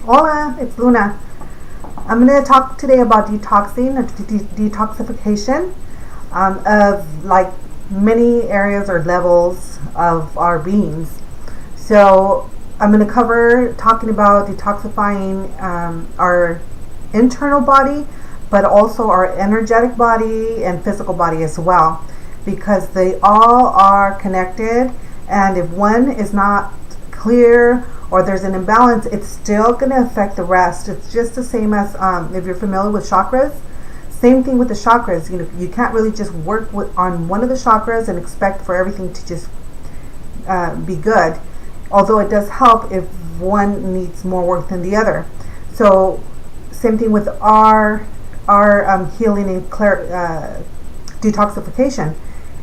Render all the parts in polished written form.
Hola, it's Luna. I'm going to talk today about detoxing, detoxification of like many areas or levels of our beings. So I'm going to cover talking about detoxifying our internal body, but also our energetic body and physical body as well, because they all are connected. And if one is not clear or there's an imbalance, it's still going to affect the rest. It's just the same as if you're familiar with chakras. Same thing with the chakras. You can't really just work on one of the chakras and expect for everything to just be good. Although it does help if one needs more work than the other. So same thing with our healing and detoxification.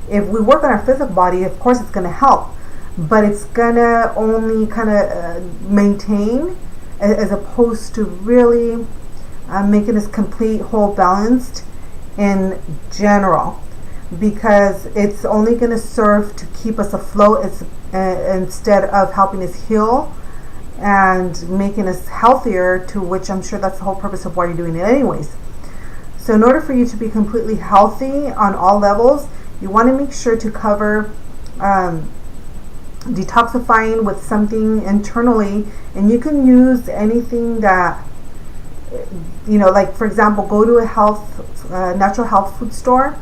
If we work on our physical body, of course it's going to help, but it's going to only kind of maintain as opposed to really making us complete, whole, balanced in general, because it's only going to serve to keep us afloat instead of helping us heal and making us healthier, to which I'm sure that's the whole purpose of why you're doing it anyways. So in order for you to be completely healthy on all levels, you want to make sure to cover detoxifying with something internally, and you can use anything that, like for example, go to a natural health food store,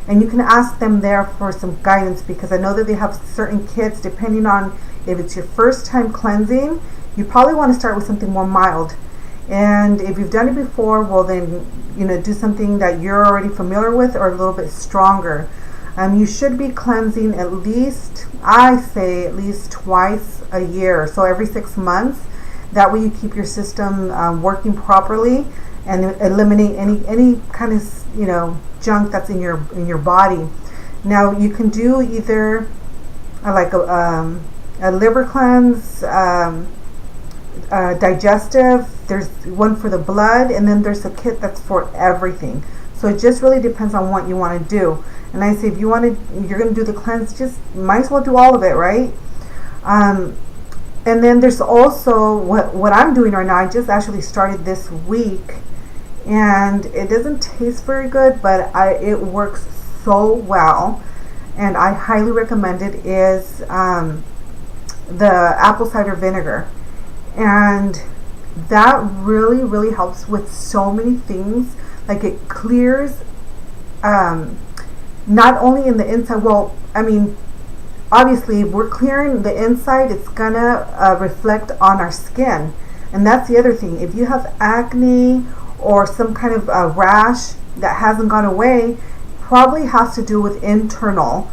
and you can ask them there for some guidance, because I know that they have certain kits depending on if it's your first time cleansing. You probably want to start with something more mild, and if you've done it before, well then do something that you're already familiar with or a little bit stronger. You should be cleansing at least twice a year, so every 6 months. That way you keep your system working properly and eliminate any kind of junk that's in your body. Now you can do either like a liver cleanse, digestive. There's one for the blood, and then there's a kit that's for everything. So it just really depends on what you want to do. And I say, if you're going to do the cleanse, just might as well do all of it, right? And then there's also what I'm doing right now. I just actually started this week, and it doesn't taste very good, but it works so well, and I highly recommend it. Is the apple cider vinegar, and that really, really helps with so many things. Like it clears not only in the inside. Well, I mean, obviously, if we're clearing the inside, it's gonna reflect on our skin, and that's the other thing. If you have acne or some kind of rash that hasn't gone away, probably has to do with internal.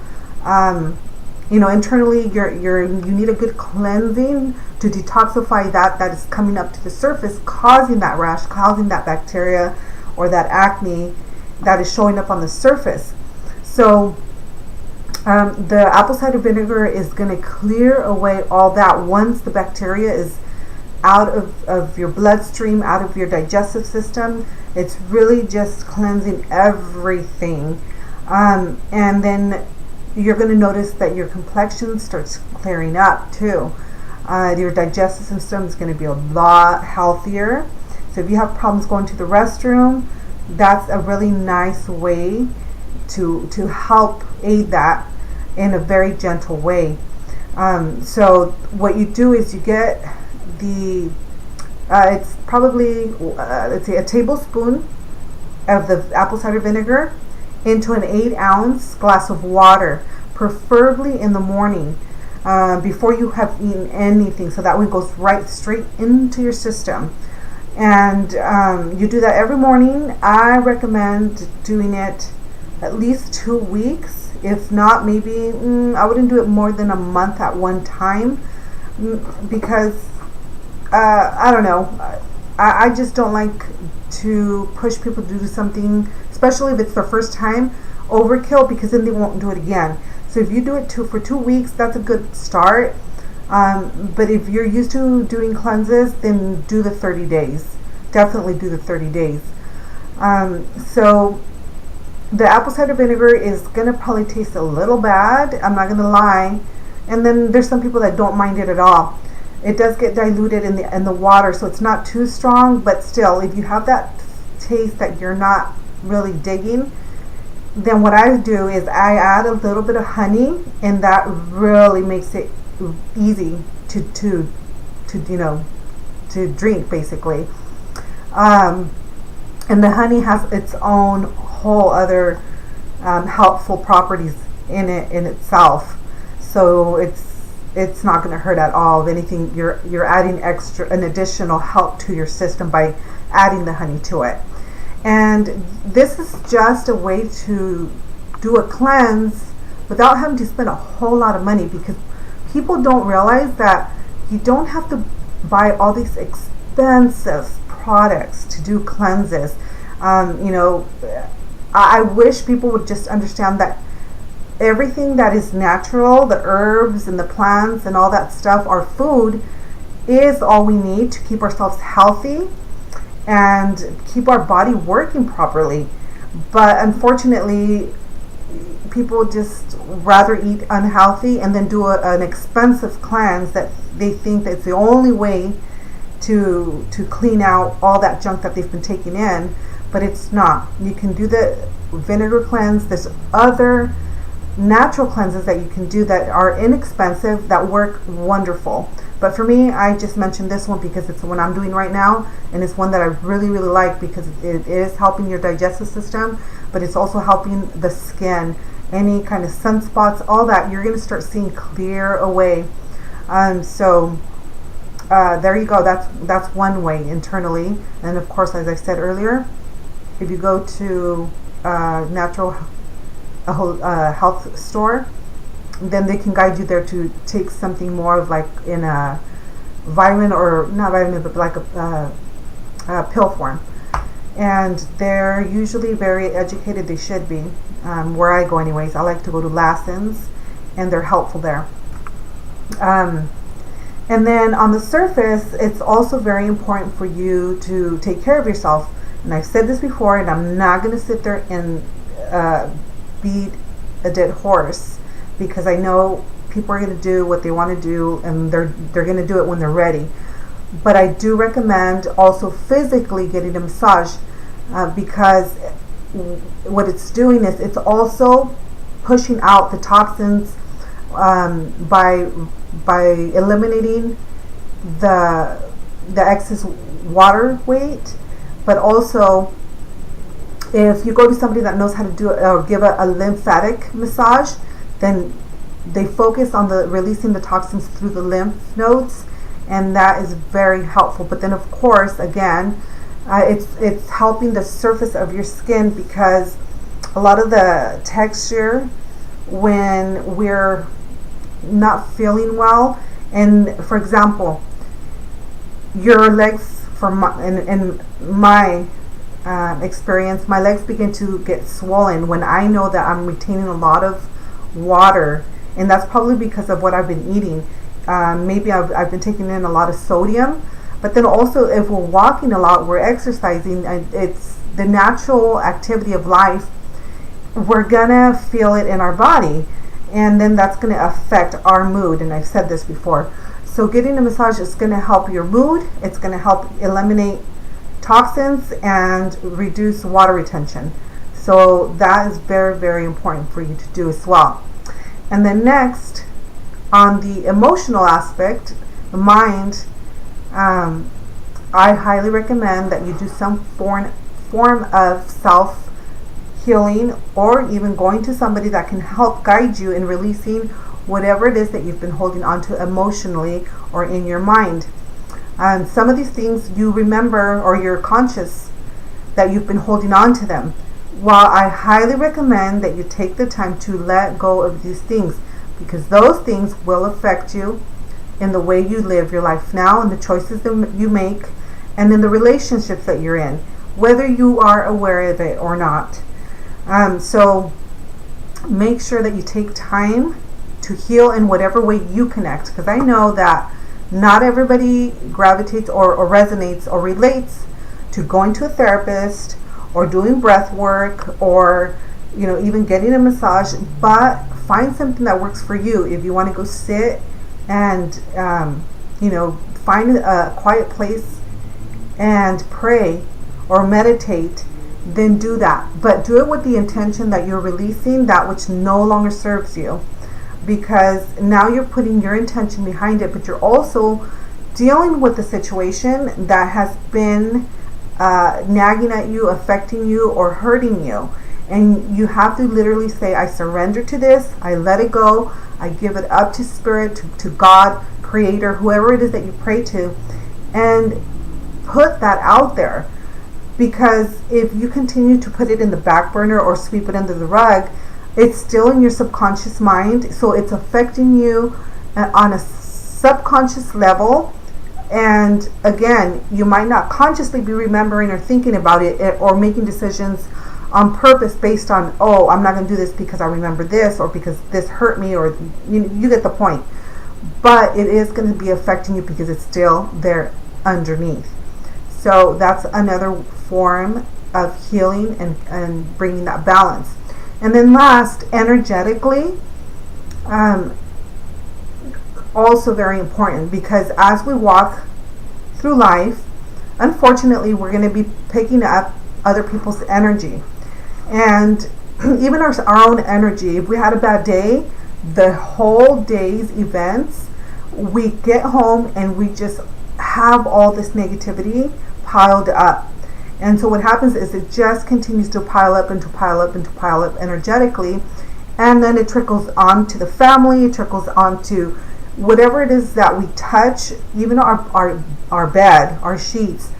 Internally, you need a good cleansing to detoxify that is coming up to the surface, causing that rash, causing that bacteria or that acne that is showing up on the surface. So the apple cider vinegar is going to clear away all that once the bacteria is out of your bloodstream, out of your digestive system. It's really just cleansing everything. And then you're going to notice that your complexion starts clearing up too. Your digestive system is going to be a lot healthier. So if you have problems going to the restroom, that's a really nice way to help aid that in a very gentle way. So what you do is you get it's probably let's say a tablespoon of the apple cider vinegar into an 8-ounce glass of water, preferably in the morning, before you have eaten anything, so that way it goes straight into your system. And you do that every morning. I recommend doing it at least 2 weeks. If not, maybe I wouldn't do it more than a month at one time, because I don't know. I just don't like to push people to do something, especially if it's their first time, overkill, because then they won't do it again. So if you do it for 2 weeks, that's a good start. But if you're used to doing cleanses, then do the 30 days. Definitely do the 30 days. So the apple cider vinegar is going to probably taste a little bad, I'm not going to lie. And then there's some people that don't mind it at all. It does get diluted in the water, so it's not too strong, but still, if you have that taste that you're not really digging, then what I do is I add a little bit of honey, and that really makes it easy to to drink, basically. Um, and the honey has its own whole other helpful properties in itself, so it's not going to hurt at all. If anything, you're adding an additional help to your system by adding the honey to it. And this is just a way to do a cleanse without having to spend a whole lot of money, because people don't realize that you don't have to buy all these expensive products to do cleanses. I wish people would just understand that everything that is natural, the herbs and the plants and all that stuff, our food, is all we need to keep ourselves healthy and keep our body working properly. But unfortunately, people just rather eat unhealthy and then do an expensive cleanse that they think that's the only way to clean out all that junk that they've been taking in, but it's not. You can do the vinegar cleanse. There's other natural cleanses that you can do that are inexpensive, that work wonderful. But for me, I just mentioned this one because it's the one I'm doing right now, and it's one that I really, really like because it is helping your digestive system, but it's also helping the skin. Any kind of sunspots, all that, you're going to start seeing clear away. So there you go. That's one way internally. And of course, as I said earlier, if you go to natural health store, then they can guide you there to take something more of like in a vitamin, or not vitamin, but like a pill form. And they're usually very educated. They should be. Where I go anyways, I like to go to Lassen's, and they're helpful there. And then on the surface, it's also very important for you to take care of yourself. And I've said this before, and I'm not going to sit there and beat a dead horse, because I know people are going to do what they want to do, and they're going to do it when they're ready. But I do recommend also physically getting a massage, because what it's doing is it's also pushing out the toxins by eliminating the excess water weight. But also, if you go to somebody that knows how to do it or give a lymphatic massage, then they focus on releasing the toxins through the lymph nodes, and that is very helpful. But then, of course, again, it's helping the surface of your skin, because a lot of the texture when we're not feeling well, and for example, your legs, in my experience, my legs begin to get swollen when I know that I'm retaining a lot of water, and that's probably because of what I've been eating. Maybe I've been taking in a lot of sodium. But then also, if we're walking a lot, we're exercising, it's the natural activity of life, we're gonna feel it in our body, and then that's gonna affect our mood. And I've said this before. So getting a massage is gonna help your mood, it's gonna help eliminate toxins and reduce water retention. So that is very, very important for you to do as well. And then next, on the emotional aspect, the mind, I highly recommend that you do some form of self-healing, or even going to somebody that can help guide you in releasing whatever it is that you've been holding on to emotionally or in your mind. Some of these things you remember, or you're conscious that you've been holding on to them. While I highly recommend that you take the time to let go of these things, because those things will affect you in the way you live your life now, and the choices that you make, and in the relationships that you're in, whether you are aware of it or not. So make sure that you take time to heal in whatever way you connect, because I know that not everybody gravitates or resonates or relates to going to a therapist or doing breath work, or even getting a massage. But find something that works for you. If you want to go sit and find a quiet place and pray or meditate, then do that. But do it with the intention that you're releasing that which no longer serves you, because now you're putting your intention behind it, but you're also dealing with the situation that has been nagging at you, affecting you, or hurting you. And you have to literally say, I surrender to this, I let it go, I give it up to Spirit, to God, Creator, whoever it is that you pray to, and put that out there. Because if you continue to put it in the back burner or sweep it under the rug, it's still in your subconscious mind, so it's affecting you on a subconscious level. And again, you might not consciously be remembering or thinking about it or making decisions on purpose based on, oh, I'm not going to do this because I remember this, or because this hurt me, or you get the point. But it is going to be affecting you because it's still there underneath. So that's another form of healing and bringing that balance. And then last, energetically, also very important, because as we walk through life, unfortunately, we're going to be picking up other people's energy. And even our own energy. If we had a bad day, the whole day's events, we get home and we just have all this negativity piled up. And so what happens is it just continues to pile up and to pile up and to pile up energetically. And then it trickles on to the family, it trickles on to whatever it is that we touch, even our bed, our sheets.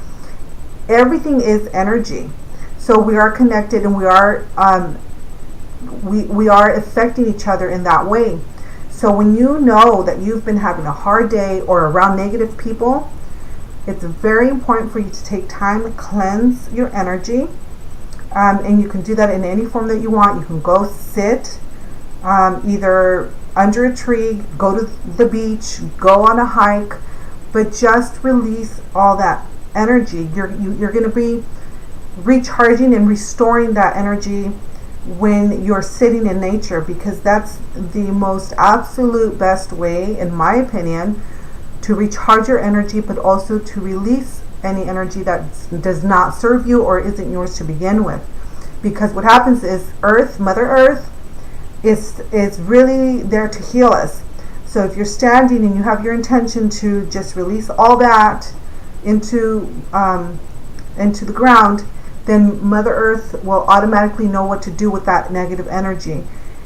Everything is energy. So we are connected, and we are affecting each other in that way. So when you know that you've been having a hard day or around negative people, it's very important for you to take time to cleanse your energy. And you can do that in any form that you want. You can go sit either under a tree, go to the beach, go on a hike, but just release all that energy. You're going to be recharging and restoring that energy when you're sitting in nature, because that's the most absolute best way, in my opinion, to recharge your energy, but also to release any energy that does not serve you or isn't yours to begin with. Because what happens is Mother Earth is really there to heal us. So if you're standing and you have your intention to just release all that into the ground, then Mother Earth will automatically know what to do with that negative energy,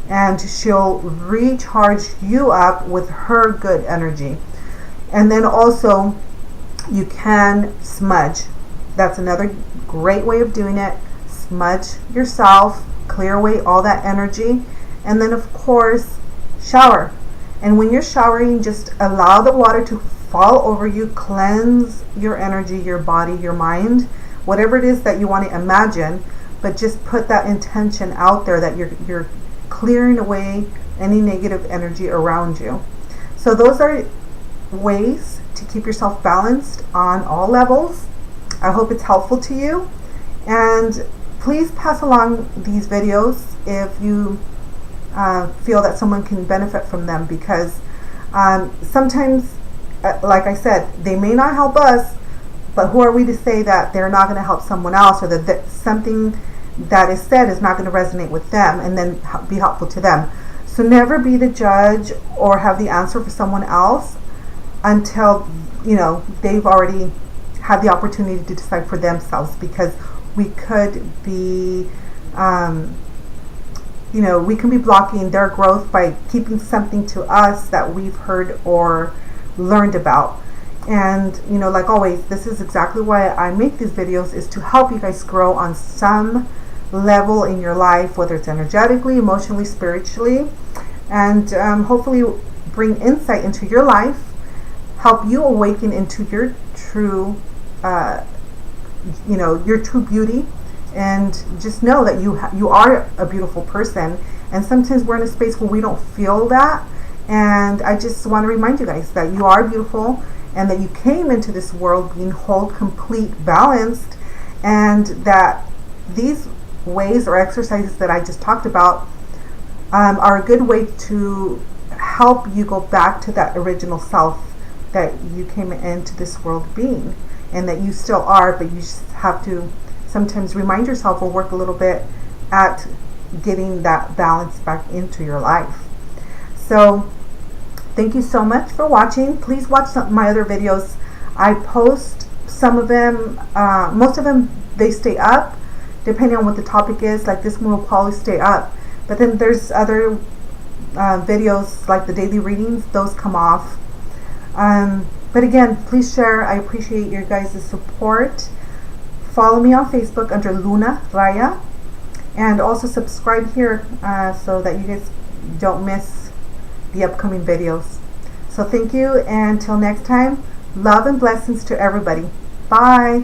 and she'll recharge you up with her good energy. And then also, you can smudge. That's another great way of doing it. Smudge yourself, clear away all that energy, and then of course, shower. And when you're showering, just allow the water to fall over you, cleanse your energy, your body, your mind, whatever it is that you want to imagine, but just put that intention out there that you're clearing away any negative energy around you. So those are ways to keep yourself balanced on all levels. I hope it's helpful to you, and please pass along these videos if you feel that someone can benefit from them, because sometimes, like I said, they may not help us, but who are we to say that they're not going to help someone else, or that something that is said is not going to resonate with them and then be helpful to them. So never be the judge or have the answer for someone else until they've already had the opportunity to decide for themselves, because we could be we can be blocking their growth by keeping something to us that we've heard or learned about. And like always, this is exactly why I make these videos, is to help you guys grow on some level in your life, whether it's energetically, emotionally, spiritually, and hopefully bring insight into your life, help you awaken into your true your true beauty, and just know that you are a beautiful person. And sometimes we're in a space where we don't feel that, and I just want to remind you guys that you are beautiful, and that you came into this world being whole, complete, balanced, and that these ways or exercises that I just talked about are a good way to help you go back to that original self that you came into this world being, and that you still are, but you just have to sometimes remind yourself or work a little bit at getting that balance back into your life. So thank you so much for watching. Please watch some of my other videos. I post some of them, most of them, they stay up depending on what the topic is. Like this one will probably stay up, but then there's other videos like the daily readings, those come off. But again, please share. I appreciate your guys' support. Follow me on Facebook under Luna Raya, and also subscribe here so that you guys don't miss the upcoming videos. So thank you, and until next time, love and blessings to everybody. Bye.